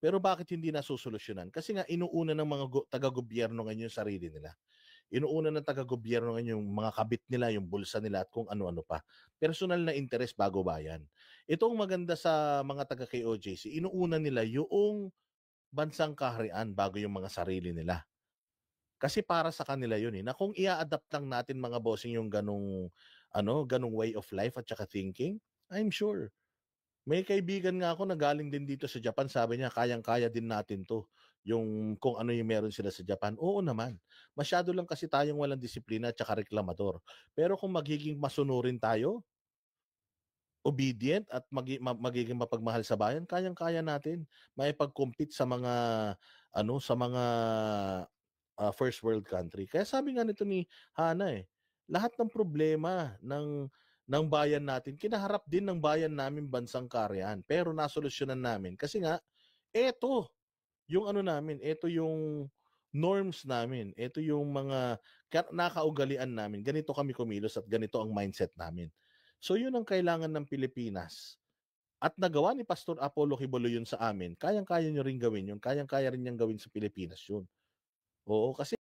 Pero bakit hindi nasusolusyunan? Kasi nga inuuna ng mga taga-gobyerno ngayon yung sarili nila. Inuuna ng taga-gobyerno ngayon yung mga kabit nila, yung bulsa nila at kung ano-ano pa. Personal na interes bago bayan. Itong maganda sa mga taga-KOJC, inuuna nila yung bansang kaharian bago yung mga sarili nila. Kasi para sa kanila yun na kung i-adapt lang natin mga bossing yung ganung way of life at saka thinking, I'm sure. May kaibigan nga ako na galing din dito sa Japan, sabi niya kayang-kaya din natin 'to, yung kung ano yung meron sila sa Japan. Oo naman, masyado lang kasi tayong walang disiplina at saka reklamador. Pero kung magiging masunurin tayo, obedient at magiging mapagmahal sa bayan, kayang-kaya natin makipag-compete sa mga first world country. Kaya sabi nga nito ni Hana lahat ng problema ng bayan natin, kinaharap din ng bayan namin bansang Korean. Pero nasolusyonan namin kasi nga eto yung namin, eto yung norms namin, eto yung mga nakaugalian namin. Ganito kami kumilos at ganito ang mindset namin. So yun ang kailangan ng Pilipinas. At nagawa ni Pastor Apollo Kibulo yun sa amin, kayang-kaya nyo rin gawin yun, kayang-kaya rin niyang gawin sa Pilipinas yun. Oo, kasi